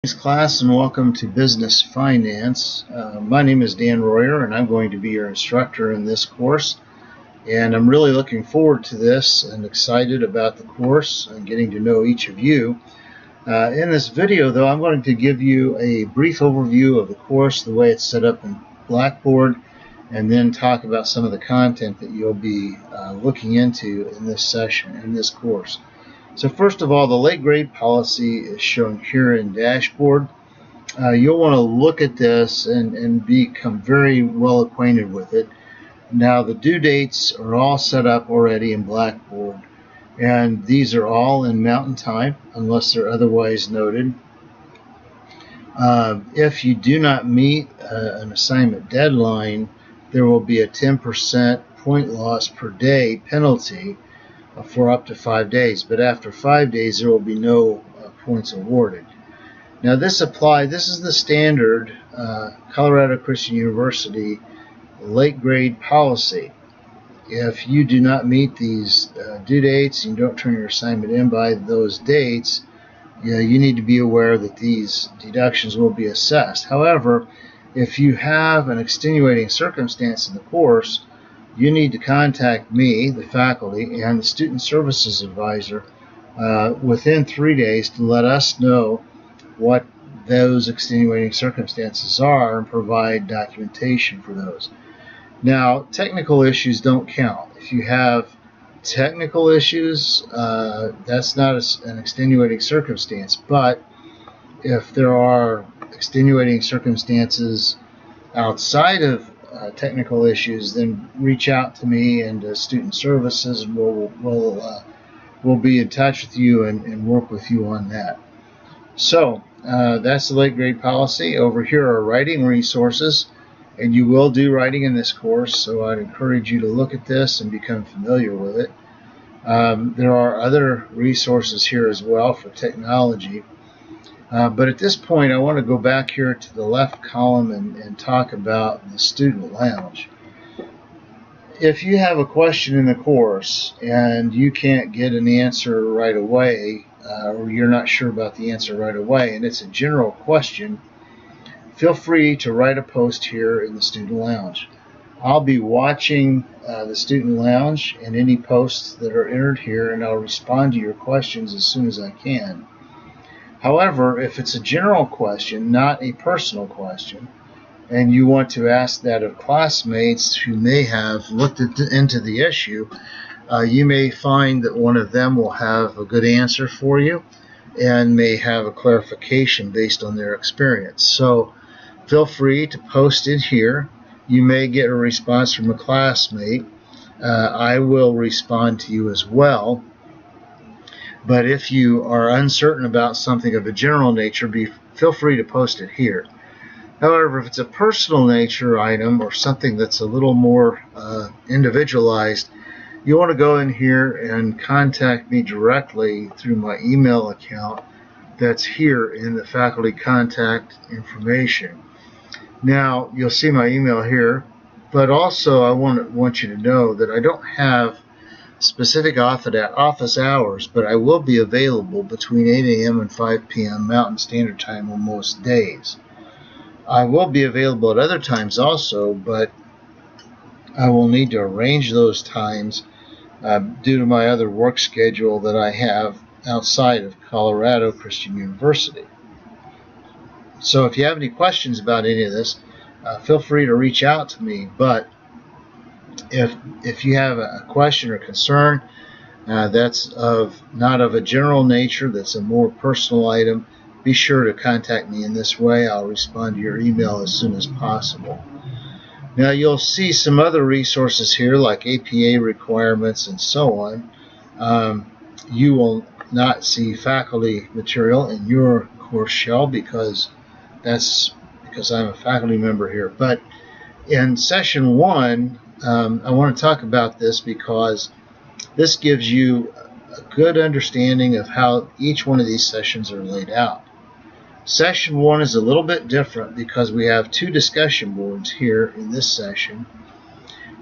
Class, and welcome to Business Finance. My name is Dan Royer, and I'm going to be your instructor in this course. And I'm really looking forward to this and excited about the course and getting to know each of you. In this video, though, I'm going to give you a brief overview of the course, the way it's set up in Blackboard, and then talk about some of the content that you'll be looking into in this session, in this course. So first of all, the late grade policy is shown here in Dashboard. You'll want to look at this and become very well acquainted with it. Now, the due dates are all set up already in Blackboard, and these are all in Mountain Time unless they're otherwise noted. If you do not meet an assignment deadline, there will be a 10% point loss per day penalty for up to 5 days, but after 5 days there will be no points awarded. Now this is the standard Colorado Christian University late grade policy. If you do not meet these due dates and you don't turn your assignment in by those dates, you need to be aware that these deductions will be assessed. However, if you have an extenuating circumstance in the course, you need to contact me, the faculty, and the student services advisor within 3 days to let us know what those extenuating circumstances are and provide documentation for those. Now, technical issues don't count. If you have technical issues, that's not an extenuating circumstance, but if there are extenuating circumstances outside of technical issues, then reach out to me and student services, and we'll be in touch with you and work with you on that. So that's the late grade policy. Over here are writing resources, and you will do writing in this course, so I'd encourage you to look at this and become familiar with it. There are other resources here as well for technology. But at this point, I want to go back here to the left column and talk about the student lounge. If you have a question in the course and you can't get an answer right away, or you're not sure about the answer right away, and it's a general question, feel free to write a post here in the student lounge. I'll be watching the student lounge and any posts that are entered here, and I'll respond to your questions as soon as I can. However, if it's a general question, not a personal question, and you want to ask that of classmates who may have looked into the issue, you may find that one of them will have a good answer for you and may have a clarification based on their experience. So feel free to post it here. You may get a response from a classmate. I will respond to you as well. But if you are uncertain about something of a general nature, feel free to post it here. However, if it's a personal nature item or something that's a little more individualized, you want to go in here and contact me directly through my email account that's here in the faculty contact information. Now, you'll see my email here, but also I want you to know that I don't have specific office hours, but I will be available between 8 a.m. and 5 p.m. Mountain Standard Time on most days. I will be available at other times also, but I will need to arrange those times due to my other work schedule that I have outside of Colorado Christian University. So if you have any questions about any of this, feel free to reach out to me, but if you have a question or concern that's not of a general nature, that's a more personal item, be sure to contact me in this way. I'll respond to your email as soon as possible. Now you'll see some other resources here like APA requirements and so on. You will not see faculty material in your course shell because I'm a faculty member here. But in session 1, I want to talk about this because this gives you a good understanding of how each one of these sessions are laid out. Session 1 is a little bit different because we have 2 discussion boards here in this session.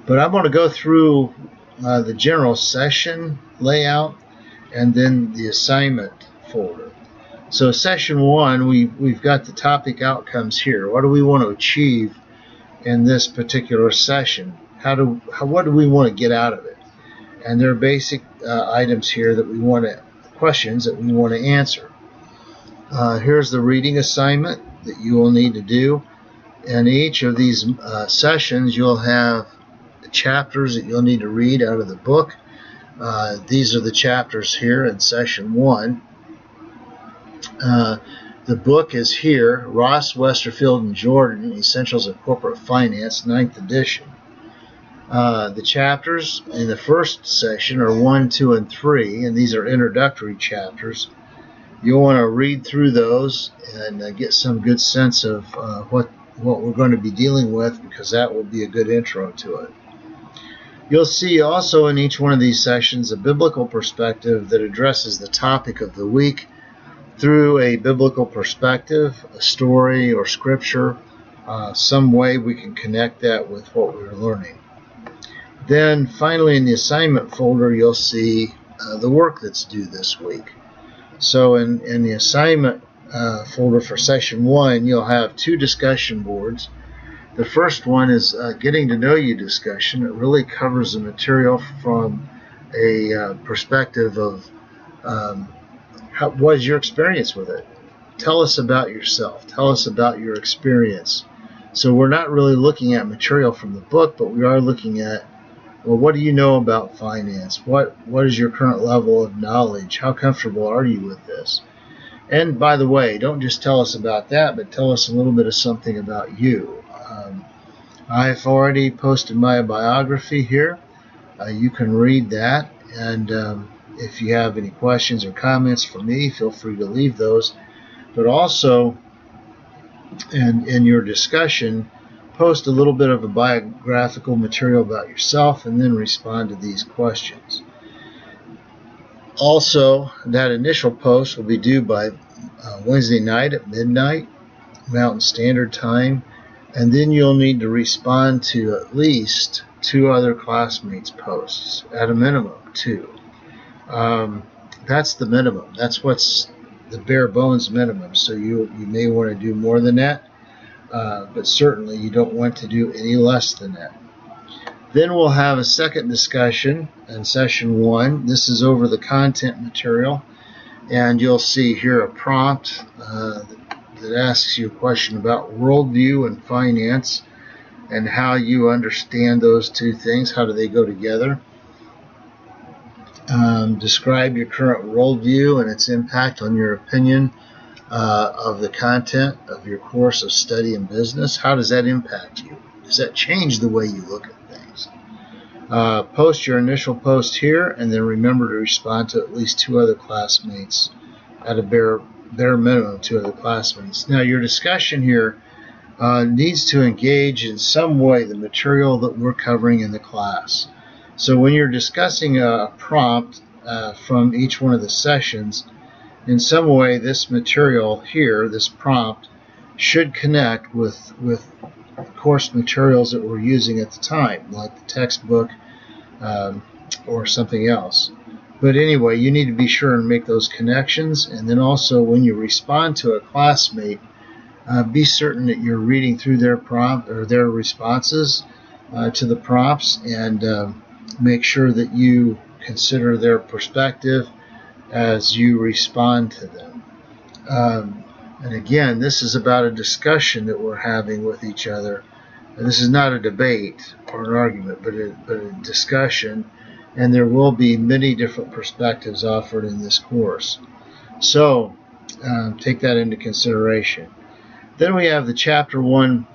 But I'm going to go through the general session layout and then the assignment folder. So session 1, we've got the topic outcomes here. What do we want to achieve in this particular session? What do we want to get out of it? And there are basic items here that questions that we want to answer. Here's the reading assignment that you will need to do. In each of these sessions, you'll have chapters that you'll need to read out of the book. These are the chapters here in session 1. The book is here, Ross, Westerfield, and Jordan, Essentials of Corporate Finance, 9th edition. The chapters in the first section are 1, 2, and 3, and these are introductory chapters. You'll want to read through those and get some good sense of what we're going to be dealing with, because that will be a good intro to it. You'll see also in each one of these sessions a biblical perspective that addresses the topic of the week through a biblical perspective, a story or scripture, some way we can connect that with what we're learning. Then finally in the assignment folder you'll see the work that's due this week. So in the assignment folder for session 1, you'll have 2 discussion boards. The first one is getting to know you discussion. It really covers the material from a perspective of what is your experience with it? Tell us about yourself. Tell us about your experience. So we're not really looking at material from the book, but we are looking at, well, what do you know about finance? What is your current level of knowledge? How comfortable are you with this? And by the way, don't just tell us about that, but tell us a little bit of something about you. I've already posted my biography here. You can read that, and if you have any questions or comments for me, feel free to leave those. But also, in your discussion, post a little bit of a biographical material about yourself and then respond to these questions. Also, that initial post will be due by Wednesday night at midnight, Mountain Standard Time, and then you'll need to respond to at least 2 other classmates' posts, at a minimum 2. That's the minimum. That's what's the bare bones minimum. So you may want to do more than that, but certainly you don't want to do any less than that. Then we'll have a second discussion in session 1. This is over the content material, and you'll see here a prompt that asks you a question about worldview and finance and how you understand those 2 things. How do they go together? Describe your current worldview and its impact on your opinion of the content of your course of study in business. How does that impact you? Does that change the way you look at things? Post your initial post here, and then remember to respond to at least 2 other classmates, at a bare minimum 2 other classmates. Now your discussion here needs to engage in some way the material that we're covering in the class. So when you're discussing a prompt from each one of the sessions, in some way this material here, this prompt, should connect with course materials that we're using at the time, like the textbook or something else. But anyway, you need to be sure and make those connections, and then also when you respond to a classmate, be certain that you're reading through their prompt or their responses to the prompts, and make sure that you consider their perspective as you respond to them. And again, this is about a discussion that we're having with each other. And this is not a debate or an argument, but a discussion, and there will be many different perspectives offered in this course. So take that into consideration. Then we have the Chapter 1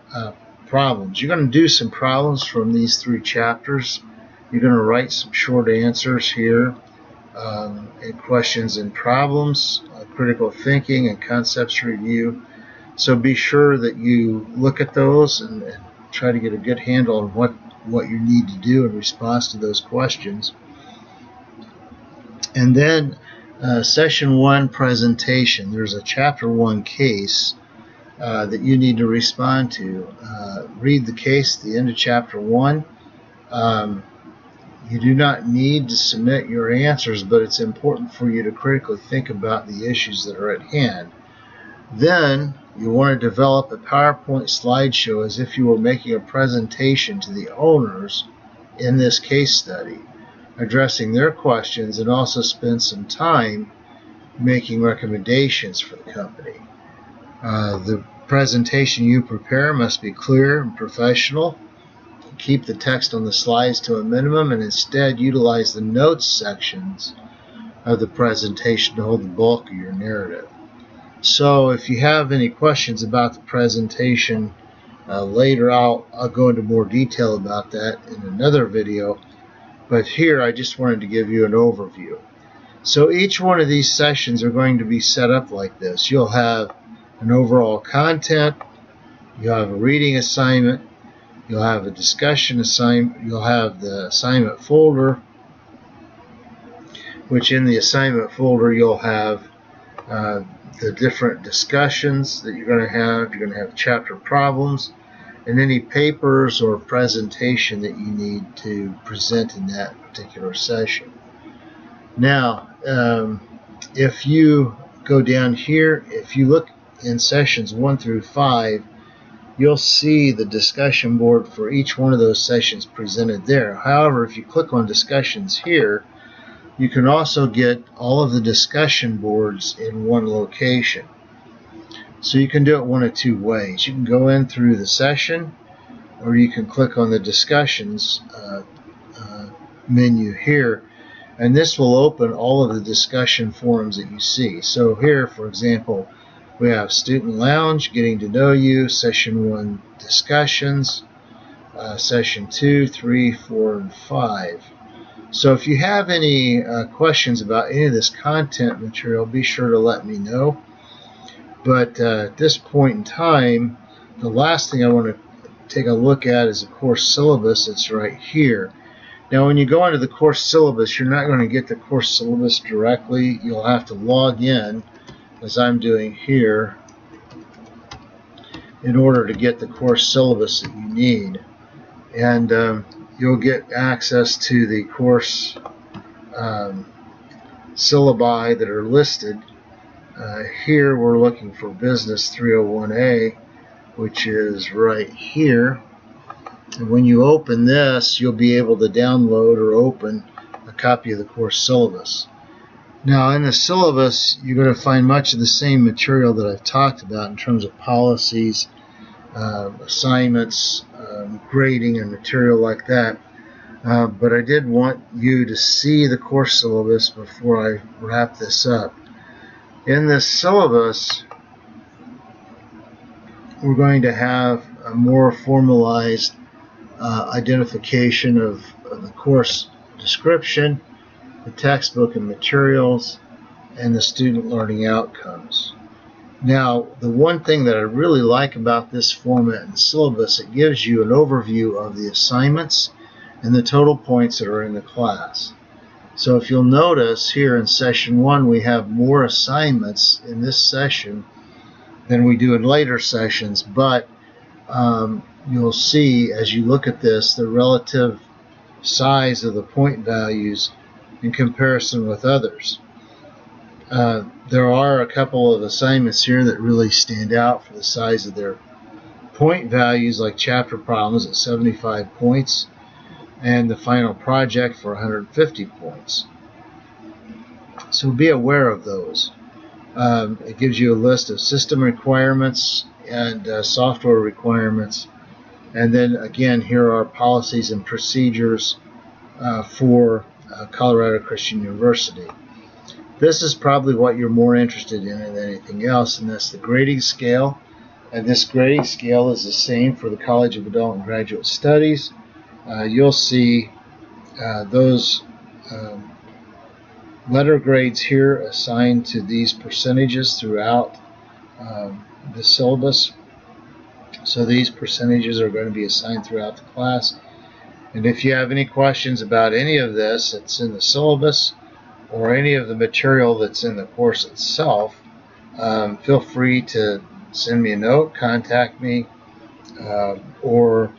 problems. You're going to do some problems from these 3 chapters. You're going to write some short answers here, and questions and problems, critical thinking, and concepts review. So be sure that you look at those and try to get a good handle on what you need to do in response to those questions. And then Session 1 presentation. There's a Chapter 1 case that you need to respond to. Read the case at the end of Chapter 1. You do not need to submit your answers, but it's important for you to critically think about the issues that are at hand. Then you want to develop a PowerPoint slideshow as if you were making a presentation to the owners in this case study, addressing their questions, and also spend some time making recommendations for the company. The presentation you prepare must be clear and professional. Keep the text on the slides to a minimum and instead utilize the notes sections of the presentation to hold the bulk of your narrative. So if you have any questions about the presentation later, I'll go into more detail about that in another video. But here I just wanted to give you an overview. So each one of these sessions are going to be set up like this. You'll have an overall content, you'll have a reading assignment, you'll have a discussion assignment, you'll have the assignment folder, which in the assignment folder you'll have the different discussions that you're going to have. You're going to have chapter problems and any papers or presentation that you need to present in that particular session. Now, if you go down here, if you look in sessions 1 through 5, you'll see the discussion board for each one of those sessions presented there. However, if you click on discussions here, you can also get all of the discussion boards in one location. So you can do it one of two ways. You can go in through the session, or you can click on the discussions menu here, and this will open all of the discussion forums that you see. So here, for example, we have Student Lounge, Getting to Know You, Session 1 Discussions, Session 2, 3, 4, and 5. So if you have any questions about any of this content material, be sure to let me know. But at this point in time, the last thing I want to take a look at is the course syllabus. It's right here. Now when you go into the course syllabus, you're not going to get the course syllabus directly. You'll have to log in, as I'm doing here, in order to get the course syllabus that you need. And you'll get access to the course syllabi that are listed. Here we're looking for Business 301A, which is right here. And when you open this, you'll be able to download or open a copy of the course syllabus. Now in the syllabus, you're going to find much of the same material that I've talked about in terms of policies, assignments, grading, and material like that. But I did want you to see the course syllabus before I wrap this up. In this syllabus, we're going to have a more formalized identification of the course description, the textbook and materials, and the student learning outcomes. Now, the one thing that I really like about this format and syllabus, it gives you an overview of the assignments and the total points that are in the class. So if you'll notice here in session 1, we have more assignments in this session than we do in later sessions, but you'll see as you look at this the relative size of the point values in comparison with others. There are a couple of assignments here that really stand out for the size of their point values, like chapter problems at 75 points and the final project for 150 points. So be aware of those. It gives you a list of system requirements and software requirements. And then again, here are policies and procedures for Colorado Christian University. This is probably what you're more interested in than anything else, and that's the grading scale. And this grading scale is the same for the College of Adult and Graduate Studies. You'll see those letter grades here assigned to these percentages throughout the syllabus. So these percentages are going to be assigned throughout the class. And if you have any questions about any of this that's in the syllabus or any of the material that's in the course itself, feel free to send me a note, contact me, or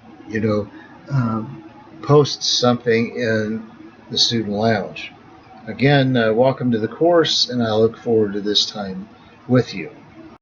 post something in the student lounge. Again, welcome to the course, and I look forward to this time with you.